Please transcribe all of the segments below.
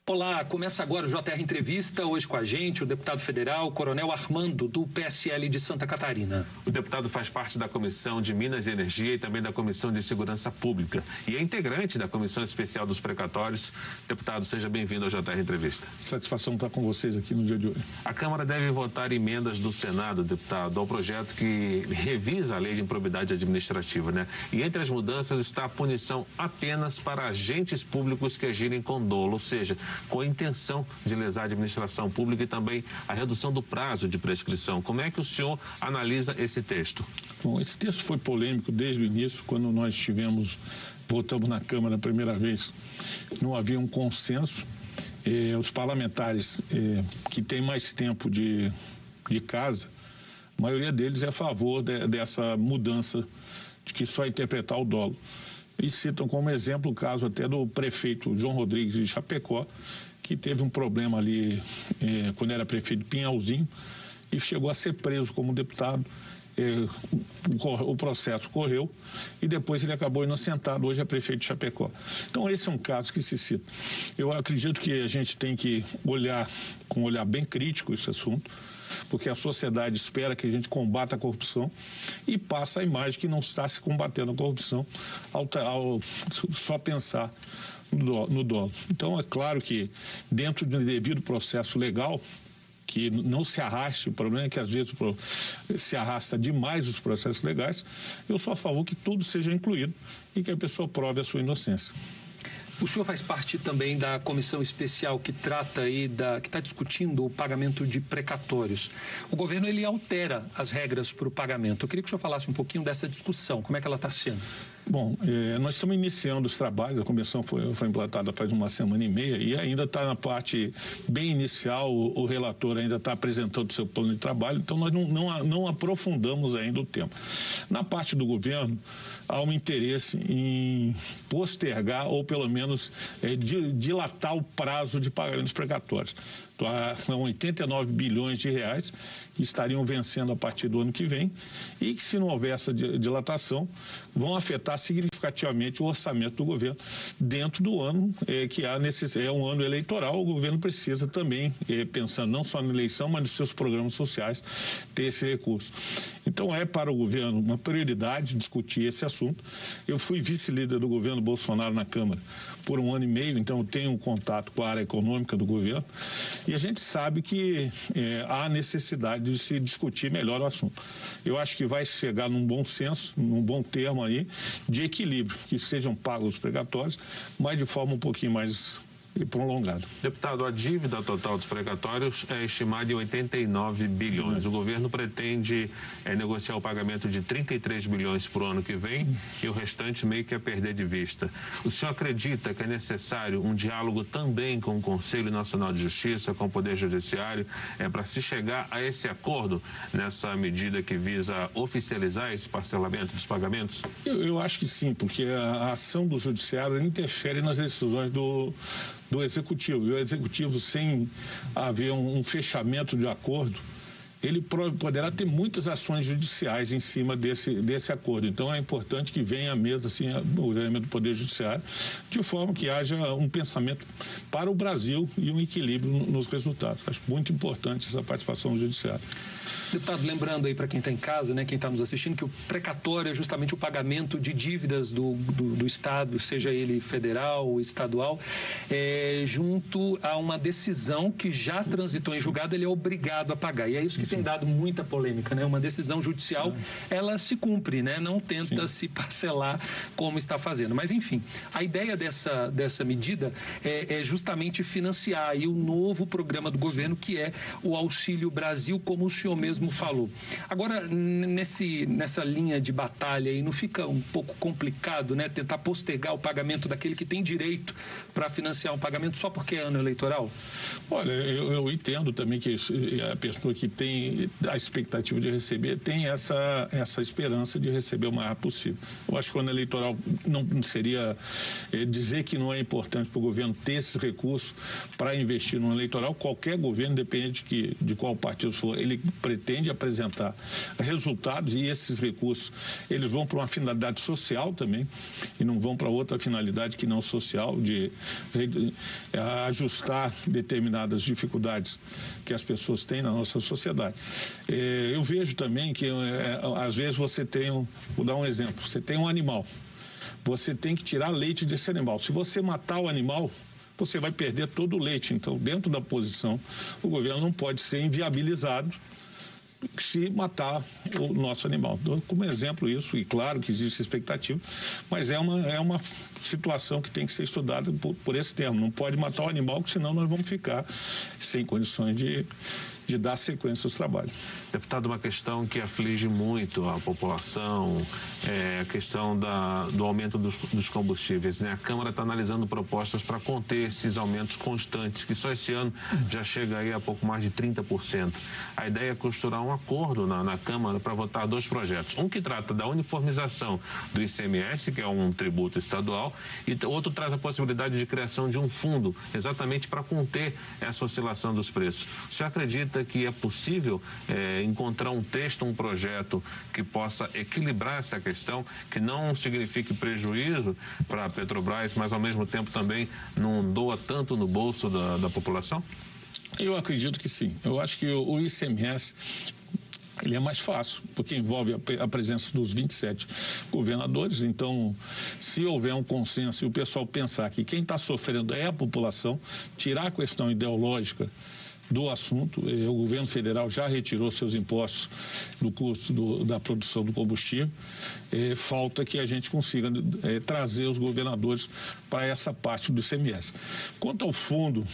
Olá, começa agora o JR Entrevista, hoje com a gente, o deputado federal, Coronel Armando, do PSL de Santa Catarina. O deputado faz parte da Comissão de Minas e Energia e também da Comissão de Segurança Pública e é integrante da Comissão Especial dos Precatórios. Deputado, seja bem-vindo ao JR Entrevista. Satisfação estar com vocês aqui no dia de hoje. A Câmara deve votar emendas do Senado, deputado, ao projeto que revisa a Lei de Improbidade Administrativa, né? E entre as mudanças está a punição apenas para agentes públicos que agirem com dolo, ou seja, com a intenção de lesar a administração pública e também a redução do prazo de prescrição. Como é que o senhor analisa esse texto? Bom, esse texto foi polêmico desde o início, quando nós votamos na Câmara a primeira vez. Não havia um consenso. Os parlamentares que têm mais tempo de casa, a maioria deles é a favor dessa mudança de que só interpretar o dolo. E citam como exemplo o caso até do prefeito João Rodrigues de Chapecó, que teve um problema ali quando era prefeito de Pinhalzinho e chegou a ser preso como deputado. O processo correu e depois ele acabou inocentado, hoje é prefeito de Chapecó. Então esse é um caso que se cita. Eu acredito que a gente tem que olhar com um olhar bem crítico esse assunto, porque a sociedade espera que a gente combata a corrupção e passa a imagem que não está se combatendo a corrupção ao só pensar no dolo. Então é claro que dentro de um devido processo legal, que não se arraste, o problema é que às vezes se arrasta demais os processos legais, eu sou a favor que tudo seja incluído e que a pessoa prove a sua inocência. O senhor faz parte também da comissão especial que trata aí que está discutindo o pagamento de precatórios. O governo, ele altera as regras para o pagamento. Eu queria que o senhor falasse um pouquinho dessa discussão, como é que ela está sendo? Bom, nós estamos iniciando os trabalhos, a comissão foi implantada faz uma semana e meia e ainda está na parte bem inicial, o relator ainda está apresentando o seu plano de trabalho, então nós não aprofundamos ainda o tema. Na parte do governo, há um interesse em postergar ou pelo menos dilatar o prazo de pagamentos precatórios. São 89 bilhões de reais que estariam vencendo a partir do ano que vem e que, se não houver essa dilatação, vão afetar significativamente o orçamento do governo dentro do ano que é um ano eleitoral. O governo precisa também, pensando não só na eleição, mas nos seus programas sociais, ter esse recurso. Então é para o governo uma prioridade discutir esse assunto. Eu fui vice-líder do governo Bolsonaro na Câmara por um ano e meio, então eu tenho um contato com a área econômica do governo e a gente sabe que há necessidade de se discutir melhor o assunto. Eu acho que vai chegar num bom senso, num bom termo aí, de equilíbrio, que sejam pagos os precatórios, mas de forma um pouquinho mais prolongado. Deputado, a dívida total dos precatórios é estimada em 89 bilhões. O governo pretende negociar o pagamento de 33 bilhões para o ano que vem e o restante meio que é perder de vista. O senhor acredita que é necessário um diálogo também com o Conselho Nacional de Justiça, com o Poder Judiciário, para se chegar a esse acordo nessa medida que visa oficializar esse parcelamento dos pagamentos? Eu acho que sim, porque a ação do Judiciário interfere nas decisões do Executivo. E o Executivo, sem haver um fechamento de acordo, ele poderá ter muitas ações judiciais em cima desse acordo. Então, é importante que venha à mesa assim, o elemento do Poder Judiciário, de forma que haja um pensamento para o Brasil e um equilíbrio nos resultados. Acho muito importante essa participação do Judiciário. Deputado, lembrando aí para quem está em casa, né, quem está nos assistindo, que o precatório é justamente o pagamento de dívidas do Estado, seja ele federal ou estadual, junto a uma decisão que já transitou em julgado, ele é obrigado a pagar. E é isso que tem dado muita polêmica, né? Uma decisão judicial, ela se cumpre, né? Não tenta se parcelar como está fazendo. Mas, enfim, a ideia dessa medida é justamente financiar aí o novo programa do governo, que é o Auxílio Brasil, como o senhor mesmo falou. Agora, nessa linha de batalha aí, não fica um pouco complicado, né? Tentar postergar o pagamento daquele que tem direito para financiar um pagamento só porque é ano eleitoral? Olha, eu entendo também que a pessoa que tem tem a expectativa de receber, tem essa esperança de receber o mais rápido possível. Eu acho que o ano eleitoral não seria dizer que não é importante para o governo ter esses recursos para investir no ano eleitoral. Qualquer governo, independente de qual partido for, ele pretende apresentar resultados, e esses recursos eles vão para uma finalidade social também e não vão para outra finalidade que não social, de ajustar determinadas dificuldades que as pessoas têm na nossa sociedade. Eu vejo também que às vezes você tem, vou dar um exemplo, você tem um animal, você tem que tirar leite desse animal. Se você matar o animal, você vai perder todo o leite. Então, dentro da posição, o governo não pode ser inviabilizado se matar o nosso animal. Então, como exemplo isso, e claro que existe expectativa, mas é uma situação que tem que ser estudada por esse termo. Não pode matar o animal, senão nós vamos ficar sem condições de dar sequência aos trabalhos. Deputado, uma questão que aflige muito a população é a questão do aumento dos combustíveis, né? A Câmara está analisando propostas para conter esses aumentos constantes, que só esse ano já chega aí a pouco mais de 30%. A ideia é costurar um acordo na Câmara para votar 2 projetos. Um que trata da uniformização do ICMS, que é um tributo estadual, e outro traz a possibilidade de criação de um fundo, exatamente para conter essa oscilação dos preços. O senhor acredita que é possível encontrar um texto, um projeto que possa equilibrar essa questão, que não signifique prejuízo para a Petrobras, mas ao mesmo tempo também não doa tanto no bolso da população? Eu acredito que sim. Eu acho que o ICMS ele é mais fácil, porque envolve a presença dos 27 governadores. Então, se houver um consenso e o pessoal pensar que quem está sofrendo é a população, tirar a questão ideológica do assunto, o governo federal já retirou seus impostos do custo da produção do combustível, falta que a gente consiga trazer os governadores para essa parte do ICMS. Quanto ao fundo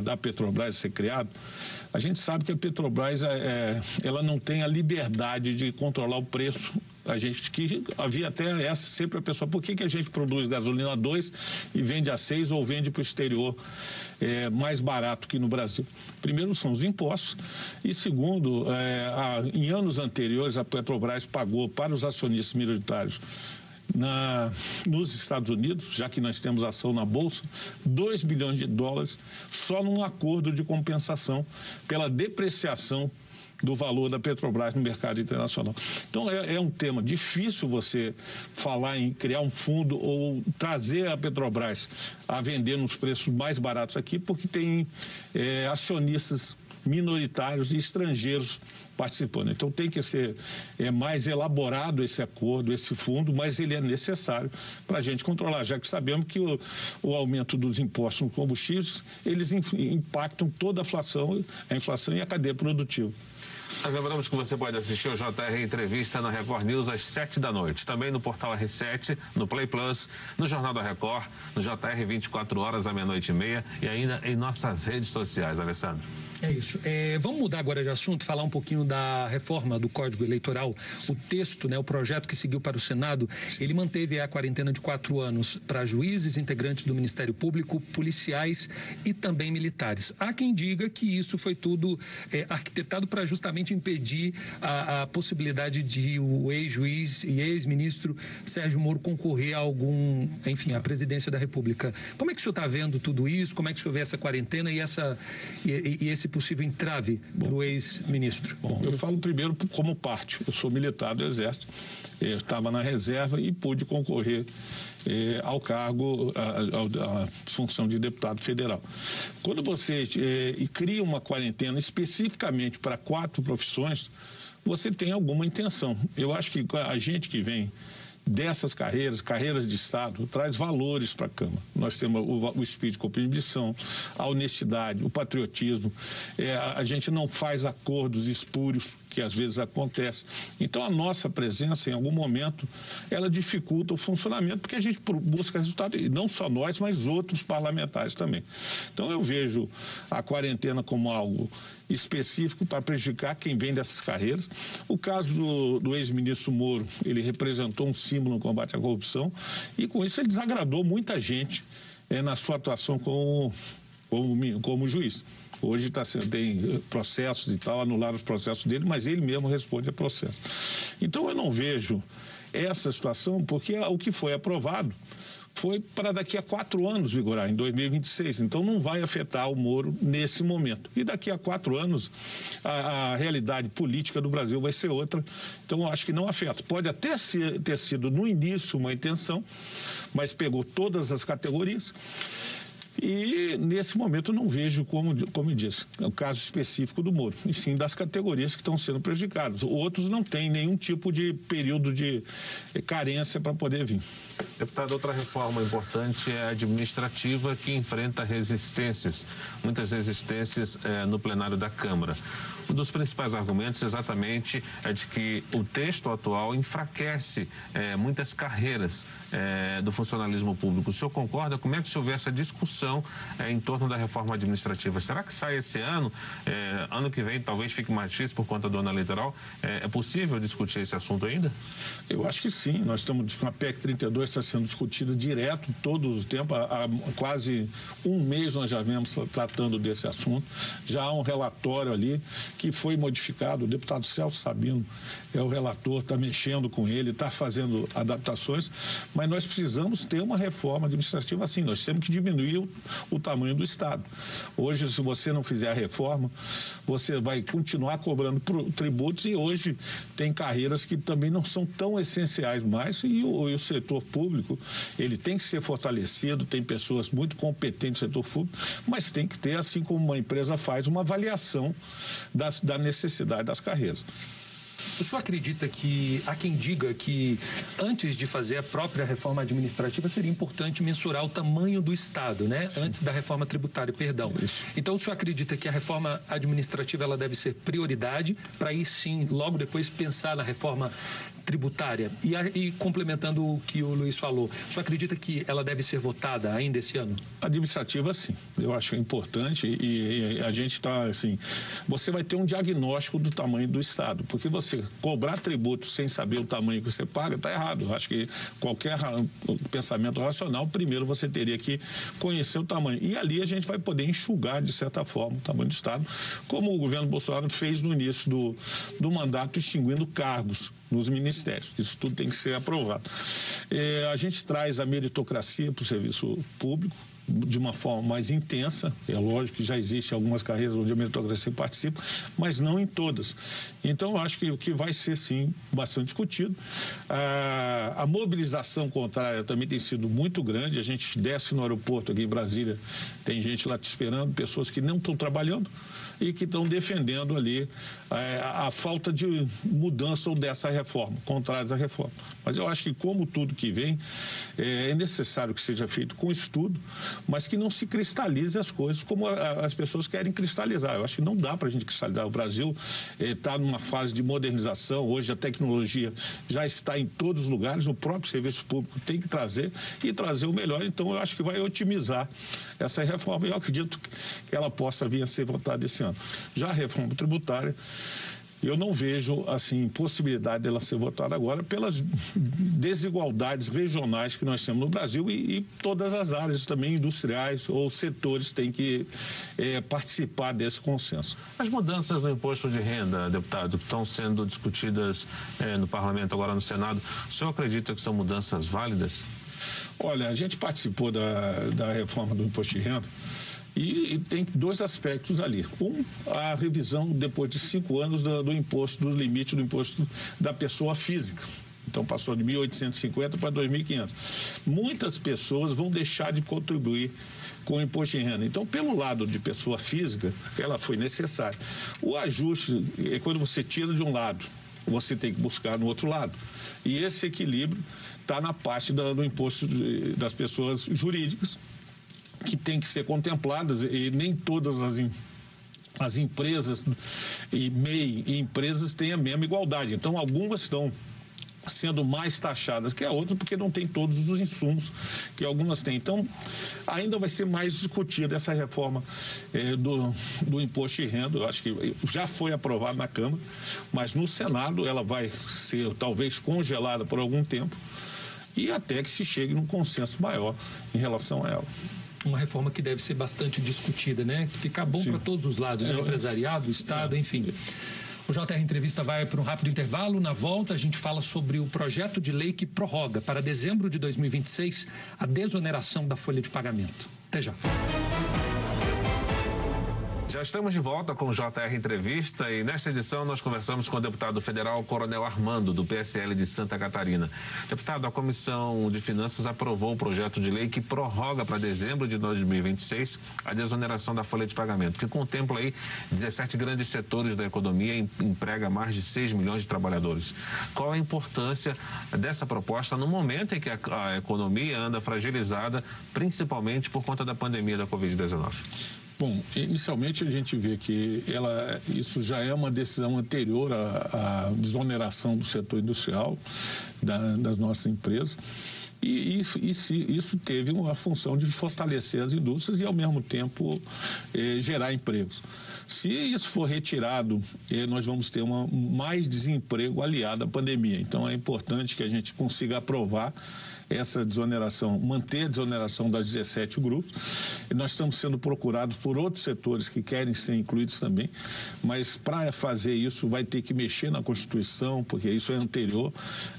da Petrobras ser criado, a gente sabe que a Petrobras ela não tem a liberdade de controlar o preço. A gente que havia até sempre a pessoa, por que a gente produz gasolina a 2 e vende a 6 ou vende para o exterior mais barato que no Brasil? Primeiro são os impostos e segundo, em anos anteriores a Petrobras pagou para os acionistas minoritários nos Estados Unidos, já que nós temos ação na Bolsa, 2 bilhões de dólares só num acordo de compensação pela depreciação do valor da Petrobras no mercado internacional. Então, é um tema difícil você falar em criar um fundo ou trazer a Petrobras a vender nos preços mais baratos aqui, porque tem acionistas minoritários e estrangeiros participando. Então, tem que ser mais elaborado esse acordo, esse fundo, mas ele é necessário para a gente controlar, já que sabemos que o aumento dos impostos nos combustíveis, eles impactam toda a inflação e a cadeia produtiva. Nós lembramos que você pode assistir o JR Entrevista na Record News às 7h, também no portal R7, no Play Plus, no Jornal da Record, no JR 24 horas à 00:30 e ainda em nossas redes sociais, Alessandro. É isso. Vamos mudar agora de assunto, falar um pouquinho da reforma do Código Eleitoral. O texto, o projeto que seguiu para o Senado, ele manteve a quarentena de 4 anos para juízes, integrantes do Ministério Público, policiais e também militares. Há quem diga que isso foi tudo arquitetado para justamente impedir a possibilidade de o ex-juiz e ex-ministro Sérgio Moro concorrer à presidência da República. Como é que o senhor está vendo tudo isso? Como é que o senhor vê essa quarentena e esse possível entrave para o ex-ministro? Bom, eu falo primeiro como parte. Eu sou militar do Exército, eu estava na reserva e pude concorrer ao cargo, à função de deputado federal. Quando você cria uma quarentena especificamente para 4 profissões, você tem alguma intenção. Eu acho que a gente que vem dessas carreiras de Estado, traz valores para a Câmara. Nós temos o espírito de compreensão, a honestidade, o patriotismo. A gente não faz acordos espúrios, que às vezes acontece. Então, a nossa presença, em algum momento, ela dificulta o funcionamento, porque a gente busca resultado, e não só nós, mas outros parlamentares também. Então, eu vejo a quarentena como algo específico para prejudicar quem vem dessas carreiras. O caso do ex-ministro Moro, ele representou um símbolo no combate à corrupção e, com isso, ele desagradou muita gente na sua atuação como juiz. Hoje tem processos e tal, anularam os processos dele, mas ele mesmo responde a processo. Então, eu não vejo essa situação, porque o que foi aprovado foi para daqui a 4 anos vigorar, em 2026. Então, não vai afetar o Moro nesse momento. E daqui a 4 anos, a realidade política do Brasil vai ser outra. Então, eu acho que não afeta. Pode até ter sido, no início, uma intenção, mas pegou todas as categorias. E, nesse momento, eu não vejo, como eu disse, o caso específico do Moro, e sim das categorias que estão sendo prejudicadas. Outros não têm nenhum tipo de período de carência para poder vir. Deputado, outra reforma importante é a administrativa, que enfrenta resistências, muitas resistências no plenário da Câmara. Um dos principais argumentos exatamente é de que o texto atual enfraquece muitas carreiras do funcionalismo público. O senhor concorda? Como é que o senhor vê essa discussão em torno da reforma administrativa? Será que sai esse ano? Ano que vem talvez fique mais difícil por conta do ano eleitoral. É possível discutir esse assunto ainda? Eu acho que sim. Nós estamos com a PEC 32, está sendo discutida direto todo o tempo. Há quase um mês nós já vemos tratando desse assunto. Já há um relatório ali que foi modificado. O deputado Celso Sabino é o relator, está mexendo com ele, está fazendo adaptações, mas nós precisamos ter uma reforma administrativa assim. Nós temos que diminuir o tamanho do Estado. Hoje, se você não fizer a reforma, você vai continuar cobrando tributos, e hoje tem carreiras que também não são tão essenciais mais, e o setor público, ele tem que ser fortalecido, tem pessoas muito competentes no setor público, mas tem que ter, assim como uma empresa faz, uma avaliação da necessidade das carreiras. O senhor acredita que há quem diga que antes de fazer a própria reforma administrativa seria importante mensurar o tamanho do Estado, né? Sim. Antes da reforma tributária, perdão. Isso. Então, o senhor acredita que a reforma administrativa ela deve ser prioridade para aí sim, logo depois, pensar na reforma tributária? E complementando o que o Luiz falou, o senhor acredita que ela deve ser votada ainda esse ano? Administrativa, sim. Eu acho importante, e a gente está assim, você vai ter um diagnóstico do tamanho do Estado, porque você cobrar tributos sem saber o tamanho que você paga está errado. Eu acho que qualquer pensamento racional, primeiro você teria que conhecer o tamanho. E ali a gente vai poder enxugar, de certa forma, o tamanho do Estado, como o governo Bolsonaro fez no início do mandato, extinguindo cargos nos ministérios. Isso tudo tem que ser aprovado. A gente traz a meritocracia para o serviço público de uma forma mais intensa. É lógico que já existem algumas carreiras onde a meritocracia participa, mas não em todas. Então, eu acho que o que vai ser, sim, bastante discutido. A mobilização contrária também tem sido muito grande. A gente desce no aeroporto aqui em Brasília, tem gente lá te esperando, pessoas que não estão trabalhando e que estão defendendo ali a falta de mudança ou dessa reforma, contrários à reforma. Mas eu acho que, como tudo que vem, é necessário que seja feito com estudo, mas que não se cristalize as coisas como as pessoas querem cristalizar. Eu acho que não dá para a gente cristalizar. O Brasil está numa fase de modernização. Hoje a tecnologia já está em todos os lugares, o próprio serviço público tem que trazer o melhor. Então, eu acho que vai otimizar essa reforma, e eu acredito que ela possa vir a ser votada esse ano. Já a reforma tributária, eu não vejo, assim, possibilidade dela ser votada agora pelas desigualdades regionais que nós temos no Brasil, e todas as áreas também industriais ou setores têm que participar desse consenso. As mudanças no imposto de renda, deputado, que estão sendo discutidas no Parlamento, agora no Senado, o senhor acredita que são mudanças válidas? Olha, a gente participou da reforma do imposto de renda, e tem 2 aspectos ali. A revisão depois de 5 anos do imposto, do limite do imposto da pessoa física. Então, passou de 1.850 para 2.500. Muitas pessoas vão deixar de contribuir com o imposto de renda. Então, pelo lado de pessoa física, ela foi necessária. O ajuste é quando você tira de um lado, você tem que buscar no outro lado. E esse equilíbrio está na parte do imposto das pessoas jurídicas, que tem que ser contempladas, e nem todas as empresas e MEI e empresas têm a mesma igualdade. Então, algumas estão sendo mais taxadas que a outra, porque não tem todos os insumos que algumas têm. Então, ainda vai ser mais discutida essa reforma do imposto de renda. Eu acho que já foi aprovada na Câmara, mas no Senado ela vai ser talvez congelada por algum tempo, e até que se chegue num consenso maior em relação a ela. uma reforma que deve ser bastante discutida, né? Ficar bom para todos os lados, né? O empresariado, o Estado, enfim. O JR Entrevista vai para um rápido intervalo. Na volta, a gente fala sobre o projeto de lei que prorroga para dezembro de 2026 a desoneração da folha de pagamento. Até já. Já estamos de volta com o JR Entrevista e nesta edição nós conversamos com o deputado federal Coronel Armando, do PSL de Santa Catarina. Deputado, a Comissão de Finanças aprovou o projeto de lei que prorroga para dezembro de 2026 a desoneração da folha de pagamento, que contempla aí 17 grandes setores da economia e emprega mais de 6 milhões de trabalhadores. Qual a importância dessa proposta no momento em que a economia anda fragilizada, principalmente por conta da pandemia da Covid-19? Bom, inicialmente a gente vê que isso já é uma decisão anterior à desoneração do setor industrial das nossas empresas. E isso teve uma função de fortalecer as indústrias e, ao mesmo tempo, gerar empregos. Se isso for retirado, nós vamos ter mais desemprego aliado à pandemia. Então, é importante que a gente consiga aprovar essa desoneração, manter a desoneração das 17 grupos. E nós estamos sendo procurados por outros setores que querem ser incluídos também, mas para fazer isso vai ter que mexer na Constituição, porque isso é anterior,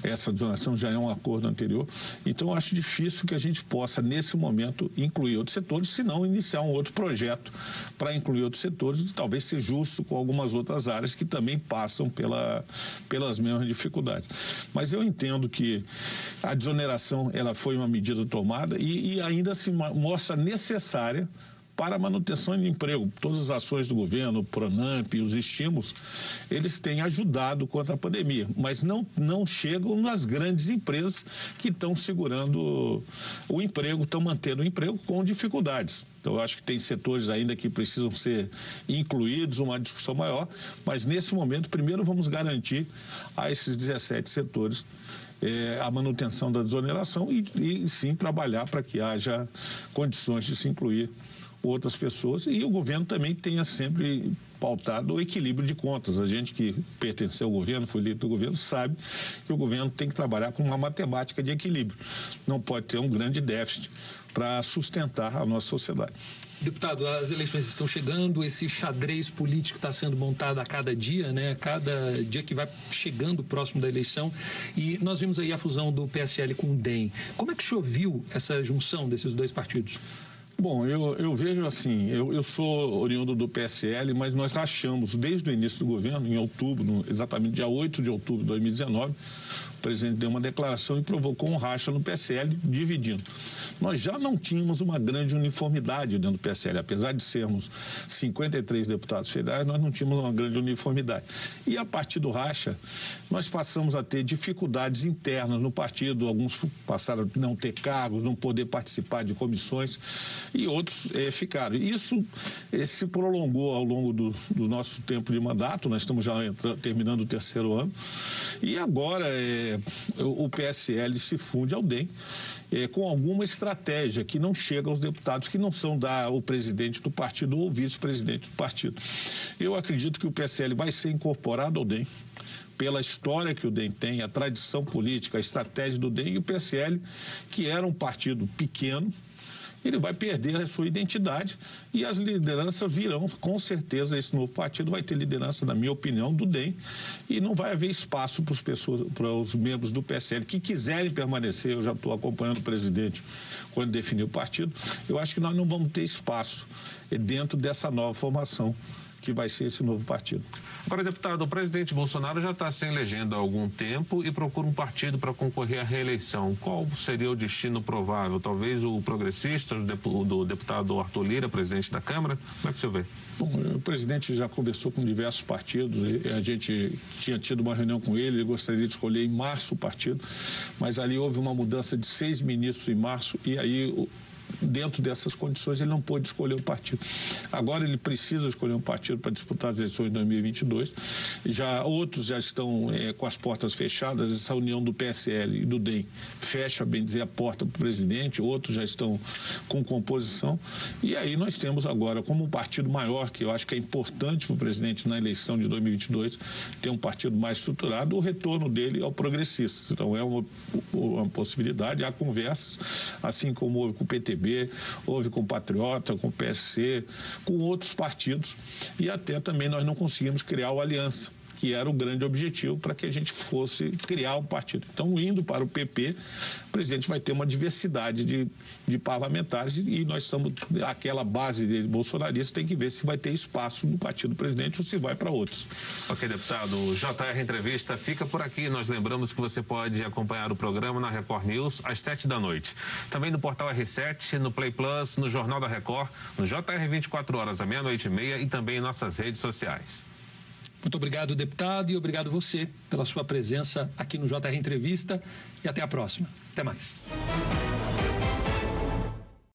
essa desoneração já é um acordo anterior. Então, eu acho difícil que a gente possa, nesse momento, incluir outros setores, se não iniciar um outro projeto para incluir outros setores, e talvez ser justo com algumas outras áreas que também passam pelas mesmas dificuldades. Mas eu entendo que a desoneração ela foi uma medida tomada e ainda se mostra necessária para a manutenção de emprego. Todas as ações do governo, o Pronamp e os estímulos, eles têm ajudado contra a pandemia, mas não chegam nas grandes empresas que estão segurando o emprego, estão mantendo o emprego com dificuldades. Então, eu acho que tem setores ainda que precisam ser incluídos, uma discussão maior, mas nesse momento, primeiro vamos garantir a esses 17 setores a manutenção da desoneração e sim trabalhar para que haja condições de se incluir outras pessoas e o governo também tenha sempre pautado o equilíbrio de contas. A gente que pertenceu ao governo, foi líder do governo, sabe que o governo tem que trabalhar com uma matemática de equilíbrio. Não pode ter um grande déficit para sustentar a nossa sociedade. Deputado, as eleições estão chegando, esse xadrez político está sendo montado a cada dia, né? Cada dia que vai chegando próximo da eleição. E nós vimos aí a fusão do PSL com o DEM. Como é que o senhor viu essa junção desses dois partidos? Bom, eu vejo assim, eu sou oriundo do PSL, mas nós rachamos desde o início do governo, em outubro, exatamente dia 8 de outubro de 2019, o presidente deu uma declaração e provocou um racha no PSL, dividindo. Nós já não tínhamos uma grande uniformidade dentro do PSL, apesar de sermos 53 deputados federais, nós não tínhamos uma grande uniformidade. E a partir do racha, nós passamos a ter dificuldades internas no partido, alguns passaram a não ter cargos, não poder participar de comissões, e outros ficaram. Isso se prolongou ao longo do nosso tempo de mandato, nós estamos já terminando o 3º ano, e agora o PSL se funde ao DEM com alguma estratégia que não chega aos deputados que não são o presidente do partido ou o vice-presidente do partido. Eu acredito que o PSL vai ser incorporado ao DEM, pela história que o DEM tem, a tradição política, a estratégia do DEM, e o PSL, que era um partido pequeno, ele vai perder a sua identidade e as lideranças virão, com certeza, esse novo partido vai ter liderança, na minha opinião, do DEM, e não vai haver espaço para os membros do PSL que quiserem permanecer. Eu já estou acompanhando o presidente quando definiu o partido. Eu acho que nós não vamos ter espaço dentro dessa nova formação que vai ser esse novo partido. Agora, deputado, o presidente Bolsonaro já está sem legenda há algum tempo e procura um partido para concorrer à reeleição. Qual seria o destino provável? Talvez o progressista, do deputado Arthur Lira, presidente da Câmara? Como é que você vê? Bom, o presidente já conversou com diversos partidos, a gente tinha tido uma reunião com ele gostaria de escolher em março o partido, mas ali houve uma mudança de 6 ministros em março e aí dentro dessas condições ele não pôde escolher o partido. Agora ele precisa escolher um partido para disputar as eleições de 2022. Outros já estão com as portas fechadas. Essa união do PSL e do DEM fecha, bem dizer, a porta para o presidente. Outros já estão com composição. E aí nós temos agora, como um partido maior, que eu acho que é importante para o presidente na eleição de 2022, ter um partido mais estruturado, o retorno dele ao progressista. Então é uma possibilidade, há conversas, assim como houve com o PTB, PSDB, houve com o Patriota, com o PSC, com outros partidos, e até também nós não conseguimos criar o Aliança, que era o grande objetivo para que a gente fosse criar o partido. Então, indo para o PP, o presidente vai ter uma diversidade de parlamentares e nós somos, aquela base de bolsonarista tem que ver se vai ter espaço no partido do presidente ou se vai para outros. Ok, deputado. O JR Entrevista fica por aqui. Nós lembramos que você pode acompanhar o programa na Record News às 7h. Também no portal R7, no Play Plus, no Jornal da Record, no JR 24 horas, à 00:30 e também em nossas redes sociais. Muito obrigado, deputado, e obrigado você pela sua presença aqui no JR Entrevista. E até a próxima. Até mais.